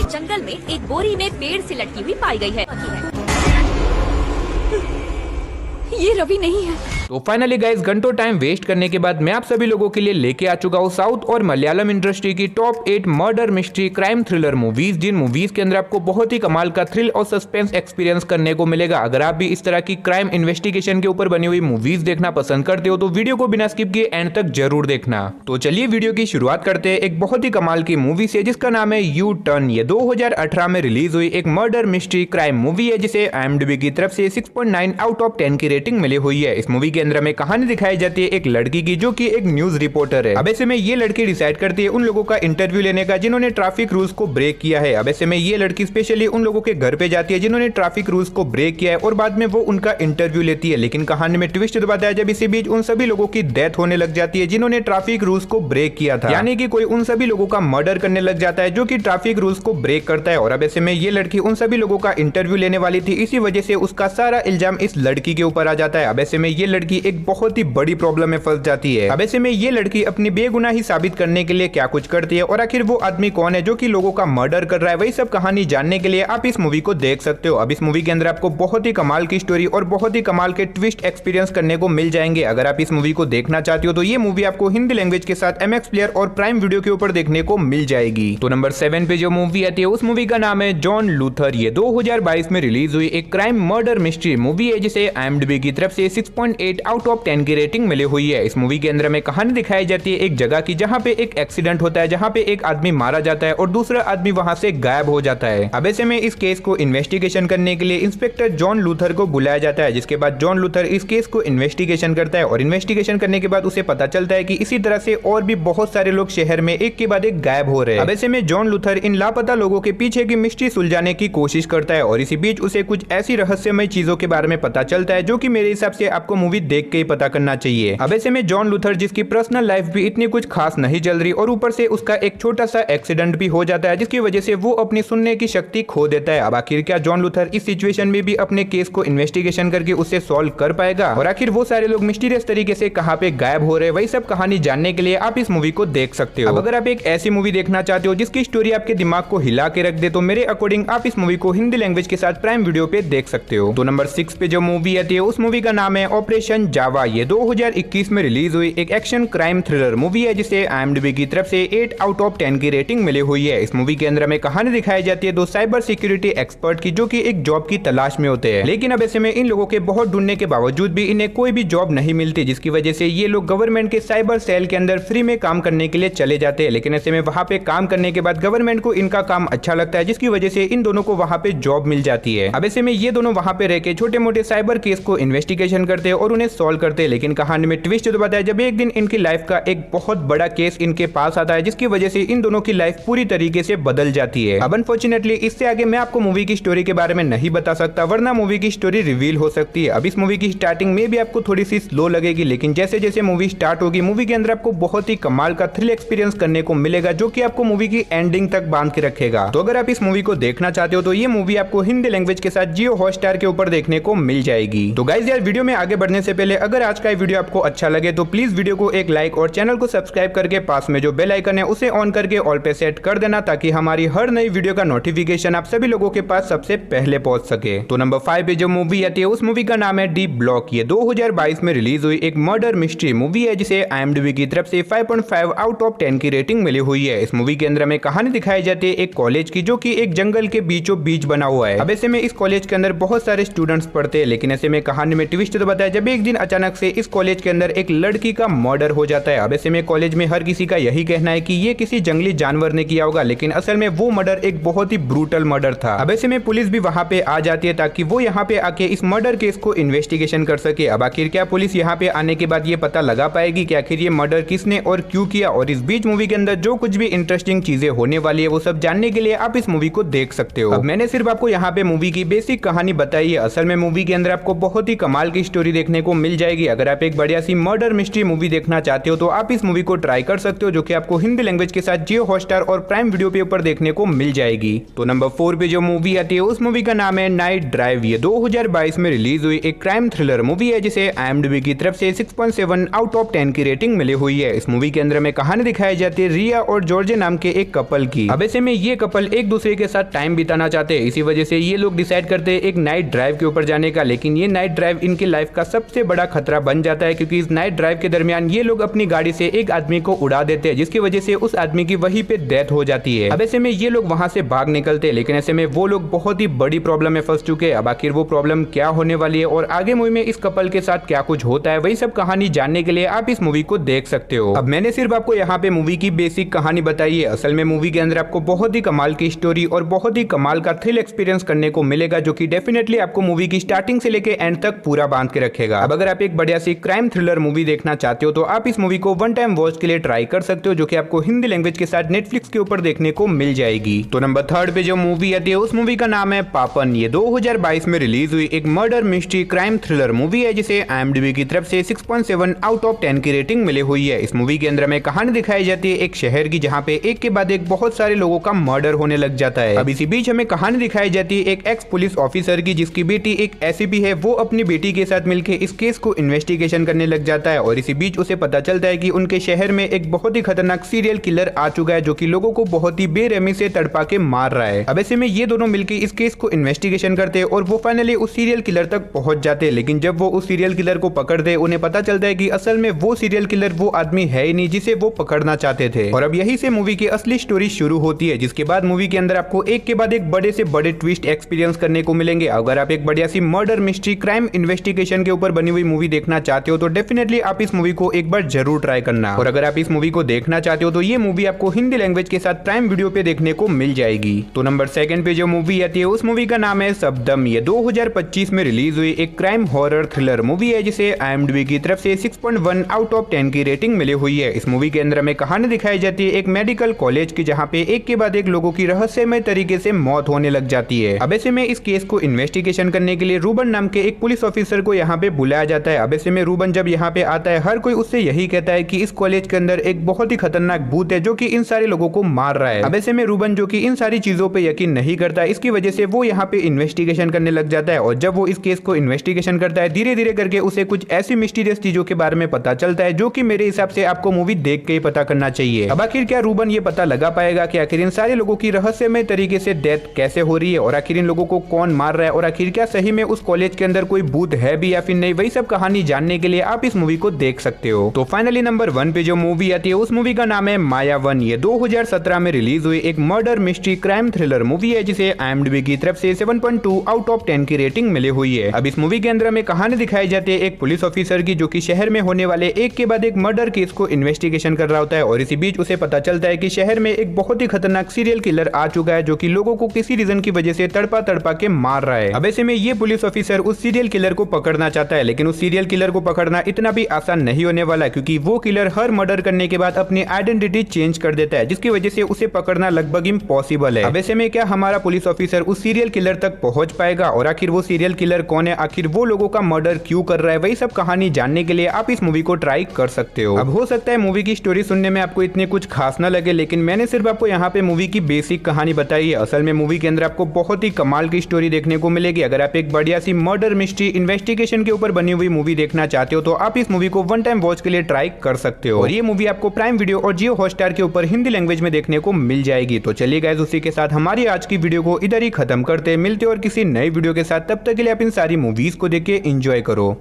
जंगल में एक बोरी में पेड़ से लटकी हुई पाई गई है। ये रवि नहीं है। तो फाइनली गाइस, घंटों टाइम वेस्ट करने के बाद मैं आप सभी लोगों के लिए लेके आ चुका हूँ साउथ और मलयालम इंडस्ट्री की top 8 murder mystery crime thriller movies, जिन मूवीज के अंदर आपको बहुत ही कमाल का थ्रिल और सस्पेंस एक्सपीरियंस करने को मिलेगा। अगर आप भी इस तरह की क्राइम इन्वेस्टिगेशन के ऊपर बनी हुई मूवीज देखना पसंद करते हो तो वीडियो को बिना स्किप किए एंड तक जरूर देखना। तो चलिए वीडियो की शुरुआत करते हैं एक बहुत ही कमाल की मूवी से, जिसका नाम है यू टर्न। ये 2018 में रिलीज हुई एक मर्डर मिस्ट्री क्राइम मूवी है, जिसे IMDb की तरफ से 6.9 आउट ऑफ 10 की रेटिंग मिली हुई है। इस मूवी के अंदर में कहानी दिखाई जाती है एक लड़की की, जो कि एक न्यूज रिपोर्टर है। अब ऐसे में ये लड़की डिसाइड करती है उन लोगों का इंटरव्यू लेने का जिन्होंने ट्रैफिक रूल्स को ब्रेक किया है। अब ऐसे में ये लड़की स्पेशली उन लोगों के घर पे जाती है जिन्होंने ट्रैफिक रूल्स को ब्रेक किया है, और बाद में वो उनका इंटरव्यू लेती है। लेकिन कहानी में ट्विस्ट दबाता है जब इसी बीच उन सभी लोगों की डेथ होने लग जाती है जिन्होंने ट्रैफिक रूल्स को ब्रेक किया था, यानी कि कोई उन सभी लोगों का मर्डर करने लग जाता है जो कि ट्रैफिक रूल्स को ब्रेक करता है। और अब ऐसे में ये लड़की उन सभी लोगों का इंटरव्यू लेने वाली थी, इसी वजह से उसका सारा इल्जाम इस लड़की के ऊपर आ जाता है। अब ऐसे में ये लड़की एक बहुत ही बड़ी प्रॉब्लम में फंस जाती है। अब ऐसे में ये लड़की अपनी बेगुनाही साबित करने के लिए क्या कुछ करती है, और आखिर वो आदमी कौन है जो कि लोगों का मर्डर कर रहा है, वही सब कहानी जानने के लिए आप इस मूवी को देख सकते हो। अब इस मूवी के अंदर आपको बहुत ही कमाल की स्टोरी और बहुत ही कमाल के ट्विस्ट एक्सपीरियंस करने को मिल जाएंगे। अगर आप इस मूवी को देखना चाहते हो तो ये मूवी आपको हिंदी लैंग्वेज के साथ MX प्लेयर और प्राइम वीडियो के ऊपर देखने को मिल जाएगी। तो नंबर 7 पे जो मूवी आती है उस मूवी का नाम है जॉन लूथर। ये 2022 में रिलीज हुई एक क्राइम मर्डर मिस्ट्री मूवी है, जिसे IMDb की तरफ से 6.8 आउट ऑफ 10 की रेटिंग मिली हुई है। इस मूवी के अंदर में कहानी दिखाई जाती है एक जगह की जहां पे एक एक्सीडेंट होता है, जहां पे एक आदमी मारा जाता है और दूसरा आदमी वहां से गायब हो जाता है। अब ऐसे में इस केस को इन्वेस्टिगेशन करने के लिए इंस्पेक्टर जॉन लूथर को बुलाया जाता है, जिसके बाद जॉन लूथर इस केस को इन्वेस्टिगेशन करता है। और इन्वेस्टिगेशन करने के बाद उसे पता चलता है कि इसी तरह से और भी बहुत सारे लोग शहर में एक के बाद एक गायब हो रहे हैं। अब ऐसे में जॉन लूथर इन लापता लोगों के पीछे की मिस्ट्री सुलझाने की कोशिश करता है, और इसी बीच उसे कुछ ऐसी रहस्यमय चीजों के बारे में पता चलता है जो कि मेरे हिसाब से आपको मूवी देख के ही पता करना चाहिए। अब ऐसे में जॉन लूथर, जिसकी पर्सनल लाइफ भी इतनी कुछ खास नहीं चल रही और ऊपर से उसका एक छोटा सा एक्सीडेंट भी हो जाता है, जिसकी वजह से वो अपनी सुनने की शक्ति खो देता है। अब आखिर क्या जॉन लूथर इस सिचुएशन में भी अपने केस को इन्वेस्टिगेशन करके उसे सॉल्व कर पाएगा, और आखिर वो सारे लोग मिस्टीरियस तरीके से कहां पे गायब हो रहे हैं, वही सब कहानी जानने के लिए आप इस मूवी को देख सकते हो। अब अगर आप एक ऐसी मूवी देखना चाहते हो जिसकी स्टोरी आपके दिमाग को हिला के रख दे, तो मेरे अकॉर्डिंग आप इस मूवी को हिंदी लैंग्वेज के साथ प्राइम वीडियो पे देख सकते हो। तो नंबर 6 पे जो मूवी आती है उस मूवी का नाम है ऑपरेशन जावा। ये 2021 में रिलीज हुई एक एक्शन क्राइम थ्रिलर मूवी है, जिसे IMDb की तरफ से 8 आउट ऑफ 10 की रेटिंग मिली हुई है। इस मूवी के अंदर में कहानी दिखाई जाती है दो साइबर सिक्योरिटी एक्सपर्ट की, जो कि एक जॉब की तलाश में होते हैं। लेकिन अब ऐसे में इन लोगों के बहुत ढूंढने के बावजूद भी इन्हें कोई भी जॉब नहीं मिलती, जिसकी वजह से ये लोग गवर्नमेंट के साइबर सेल के अंदर फ्री में काम करने के लिए चले जाते हैं। लेकिन ऐसे में वहां पे काम करने के बाद गवर्नमेंट को इनका काम अच्छा लगता है, जिसकी वजह से इन दोनों को वहां पे जॉब मिल जाती है। अब ऐसे में ये दोनों वहां पे रह के छोटे मोटे साइबर केस को इन्वेस्टिगेशन करते हैं और उन्हें सॉल्व करते हैं। लेकिन कहानी में ट्विस्ट तो बताया जब एक दिन इनकी लाइफ का एक बहुत बड़ा केस इनके पास आता है, जिसकी वजह से इन दोनों की लाइफ पूरी तरीके से बदल जाती है। अब अनफॉर्चुनेटली इससे आगे मैं आपको मूवी की स्टोरी के बारे में नहीं बता सकता, वरना मूवी की स्टोरी रिवील हो सकती है। अब इस मूवी की स्टार्टिंग में भी आपको थोड़ी सी स्लो लगेगी, लेकिन जैसे जैसे मूवी स्टार्ट होगी मूवी के अंदर आपको बहुत ही कमाल का थ्रिल एक्सपीरियंस करने को मिलेगा, जो कि आपको मूवी की एंडिंग तक बांध के रखेगा। तो अगर आप इस मूवी को देखना चाहते हो तो ये मूवी आपको हिंदी लैंग्वेज के साथ जियो हॉटस्टार के ऊपर देखने को मिल जाएगी। तो गाइस यार, वीडियो में आगे बढ़ने से पहले अगर आज का वीडियो आपको अच्छा लगे तो प्लीज वीडियो को एक लाइक और चैनल को सब्सक्राइब करके पास में जो बेल आइकन है उसे ऑन करके ऑल पे सेट कर देना, ताकि हमारी हर नई वीडियो का नोटिफिकेशन आप सभी लोगों के पास सबसे पहले पहुंच सके। तो नंबर 5 पे जो मूवी आती है उस मूवी का नाम है डी ब्लॉक। ये 2022 में रिलीज हुई एक मर्डर मिस्ट्री मूवी है, जिसे IMDb की तरफ से 5.5 आउट ऑफ 10 की रेटिंग मिली हुई है। इस मूवी के अंदर में कहानी दिखाई जाती है एक कॉलेज की, जो कि एक जंगल के बीचों बीच बना हुआ है। अब ऐसे में इस कॉलेज के अंदर बहुत सारे स्टूडेंट्स पढ़ते हैं, लेकिन ऐसे में कहानी में ट्विस्ट तो बताया जब एक दिन अचानक से इस कॉलेज के अंदर एक लड़की का मर्डर हो जाता है। अब ऐसे में कॉलेज में हर किसी का यही कहना है कि ये किसी जंगली जानवर ने किया होगा, लेकिन असल में वो मर्डर एक बहुत ही ब्रूटल मर्डर था। अब ऐसे में पुलिस भी वहां पे आ जाती है ताकि वो यहाँ पे आके इस मर्डर केस को इन्वेस्टिगेशन कर सके। अब आखिर क्या पुलिस यहाँ पे आने के बाद ये पता लगा पाएगी कि आखिर ये मर्डर किसने और क्यों किया, और इस बीच मूवी के अंदर जो कुछ भी इंटरेस्टिंग चीजें होने वाली है वो सब जानने के लिए आप इस मूवी को देख सकते हो। अब मैंने सिर्फ आपको यहाँ पे मूवी की बेसिक कहानी बताई है, असल में मूवी के अंदर आपको बहुत ही कमाल की स्टोरी देखने को मिल जाएगी। अगर आप एक बढ़िया सी मर्डर मिस्ट्री मूवी देखना चाहते हो तो आप इस मूवी को ट्राई कर सकते हो, जो कि आपको हिंदी लैंग्वेज के साथ जियो हॉटस्टार और प्राइम वीडियो पे ऊपर देखने को मिल जाएगी। तो नंबर 4 पे जो मूवी आती है उस मूवी का नाम है नाइट ड्राइव। ये 2022 में रिलीज हुई एक क्राइम थ्रिलर मूवी है जिसे IMDb की तरफ से 6.7 आउट ऑफ 10 की रेटिंग मिली हुई है। इस मूवी के अंदर में कहानी दिखाई जाती है रिया और जॉर्ज नाम के एक कपल की। अब ऐसे में ये कपल एक दूसरे के साथ टाइम बिताना चाहते हैं, इसी वजह से ये लोग डिसाइड करते हैं एक नाइट ड्राइव के ऊपर जाने का। लेकिन ये नाइट ड्राइव इनकी लाइफ का सबसे बड़ा खतरा बन जाता है, क्योंकि इस नाइट ड्राइव के दरमियान ये लोग अपनी गाड़ी से एक आदमी को उड़ा देते हैं, जिसकी वजह से उस आदमी की वहीं पे डेथ हो जाती है। अब ऐसे में ये लोग वहां से भाग निकलते हैं, लेकिन ऐसे में वो लोग बहुत ही बड़ी प्रॉब्लम में फंस चुके हैं। अब आखिर वो प्रॉब्लम क्या होने वाली है और आगे मूवी में इस कपल के साथ क्या कुछ होता है, वही सब कहानी जानने के लिए आप इस मूवी को देख सकते हो। अब मैंने सिर्फ आपको यहाँ पे मूवी की बेसिक कहानी बताई है। असल में मूवी के अंदर आपको बहुत ही कमाल की स्टोरी और बहुत ही कमाल का थ्रिल एक्सपीरियंस करने को मिलेगा, जो कि डेफिनेटली आपको मूवी की स्टार्टिंग से लेके एंड तक पूरा बांध के रखेगा। अब अगर आप एक बढ़िया सी क्राइम थ्रिलर मूवी देखना चाहते हो तो आप इस मूवी को वन टाइम वॉच के लिए ट्राई कर सकते हो, जो कि आपको हिंदी लैंग्वेज के साथ नेटफ्लिक्स के ऊपर देखने को मिल जाएगी। तो नंबर 3 पे जो मूवी आती है उस मूवी का नाम है पापन। ये 2022 में रिलीज हुई एक murder mystery crime thriller movie है जिसे IMDb की तरफ से 6.7 आउट ऑफ 10 की रेटिंग मिली हुई है। इस मूवी के अंदर में कहानी दिखाई जाती है एक शहर की, जहाँ पे एक के बाद एक बहुत सारे लोगों का मर्डर होने लग जाता है। अब इसी बीच हमें कहानी दिखाई जाती है एक एक्स पुलिस ऑफिसर की, जिसकी बेटी एक SCP है। वो अपनी बेटी के साथ मिलकर इस केस को इन्वेस्टिगेशन करने लग जाता है और इसी बीच उसे पता चलता है कि उनके शहर में एक बहुत ही खतरनाक सीरियल किलर आ चुका है, जो कि लोगों को बहुत ही बेरहमी से तड़पा के मार रहा है। अब ऐसे में ये दोनों मिलकर इस केस को इन्वेस्टिगेशन करते हैं और वो फाइनली उस सीरियल किलर तक पहुंच जाते हैं। लेकिन जब वो उस सीरियल किलर को पकड़ते हैं, उन्हें पता चलता है कि असल में वो सीरियल किलर वो आदमी है ही नहीं जिसे वो पकड़ना चाहते थे। और अब यही से मूवी की असली स्टोरी शुरू होती है, जिसके बाद मूवी के अंदर आपको एक के बाद एक बड़े से बड़े ट्विस्ट एक्सपीरियंस करने को मिलेंगे। अगर आप एक बढ़िया सी मर्डर मिस्ट्री क्राइम इन्वेस्टिगेशन के ऊपर बनी हुई मूवी देखना चाहते हो तो डेफिनेटली आप इस मूवी को एक बार जरूर ट्राई करना। और अगर आप इस मूवी को देखना चाहते हो तो ये मूवी आपको हिंदी लैंग्वेज के साथ प्राइम वीडियो पे देखने को मिल जाएगी। तो नंबर 2 पे जो मूवी आती है उस मूवी का नाम है शब्दम। ये 2025 में रिलीज हुई एक क्राइम हॉरर थ्रिलर मूवी है जिसे IMDb की तरफ से 6.1 आउट ऑफ 10 की रेटिंग मिली हुई है। इस मूवी के अंदर में कहानी दिखाई जाती है एक मेडिकल कॉलेज की, जहाँ पे एक के बाद एक लोगों की रहस्यमय तरीके से मौत होने लग जाती है। अब ऐसे में इस केस को इन्वेस्टिगेशन करने के लिए रूबन नाम के एक पुलिस ऑफिसर को यहाँ पे बुलाया जाता है। अब ऐसे में रूबन जब यहाँ पे आता है, हर कोई उससे यही कहता है कि इस कॉलेज के अंदर एक बहुत ही खतरनाक भूत है जो कि इन सारे लोगों को मार रहा है। अब ऐसे में रूबन, जो कि इन सारी चीजों पे यकीन नहीं करता, इसकी वजह से वो यहाँ पे इन्वेस्टिगेशन करने लग जाता है। और जब वो इस केस को इन्वेस्टिगेशन करता है, धीरे धीरे करके उसे कुछ ऐसी मिस्टीरियस चीजों के बारे में पता चलता है, जो कि मेरे हिसाब से आपको मूवी देख के ही पता करना चाहिए। अब आखिर क्या रूबन ये पता लगा पाएगा कि आखिर इन सारे लोगों की रहस्यमय तरीके से डेथ कैसे हो रही है और आखिर इन लोगों को कौन मार रहा है और आखिर क्या सही में उस कॉलेज के अंदर कोई भूत है भी या फिर नहीं, वही सब कहानी जानने के लिए आप इस मूवी को देख सकते हो। तो फाइनली नंबर 1 पे जो मूवी आती है उस मूवी का नाम है मायावन। ये 2017 में रिलीज हुई एक murder mystery crime thriller movie है जिसे IMDb की तरफ से 7.2 आउट ऑफ 10 की रेटिंग मिली हुई है। अब इस मूवी के अंदर हमें कहानी दिखाई जाती है एक पुलिस ऑफिसर की, जो कि शहर में होने वाले एक के बाद एक मर्डर केस को इन्वेस्टिगेशन कर रहा होता है और इसी बीच उसे पता चलता है कि शहर में एक बहुत ही खतरनाक सीरियल किलर आ चुका है, जो कि लोगों को किसी रीजन की वजह से तड़पा तड़पा के मार रहा है। अब ऐसे में ये पुलिस ऑफिसर उस सीरियल किलर को पकड़ना चाहता है, लेकिन उस सीरियल किलर को पकड़ना इतना भी आसान नहीं होने वाला, क्योंकि वो किलर हर मर्डर करने के बाद अपनी आइडेंटिटी चेंज कर देता है, जिसकी वजह से उसे पकड़ना लगभग इम्पॉसिबल है। अब ऐसे में क्या हमारा पुलिस ऑफिसर उस सीरियल किलर तक पहुंच पाएगा और आखिर वो सीरियल किलर कौन है, आखिर वो लोगों का मर्डर क्यों कर रहा है, वही सब कहानी जानने के लिए आप इस मूवी को ट्राई कर सकते हो। अब हो सकता है मूवी की स्टोरी सुनने में आपको इतने कुछ खास न लगे, लेकिन मैंने सिर्फ आपको यहाँ पे मूवी की बेसिक कहानी बताई है। असल में मूवी के अंदर आपको बहुत ही कमाल की स्टोरी देखने को मिलेगी। अगर आप एक बढ़िया सी मर्डर मिस्ट्री इन्वेस्टिगेशन के ऊपर बनी हुई मूवी देखना चाहते हो तो आप इस मूवी को वन टाइम वॉच के लिए ट्राई कर सकते हो। और ये मूवी आपको प्राइम वीडियो और जियो हॉटस्टार के ऊपर हिंदी लैंग्वेज में देखने को मिल जाएगी। तो चलिए गाइस, उसी के साथ हमारी आज की वीडियो को इधर ही खत्म करते हैं। मिलते और किसी नई वीडियो के साथ, तब तक के लिए आप इन सारी मूवीज को देख के एंजॉय करो।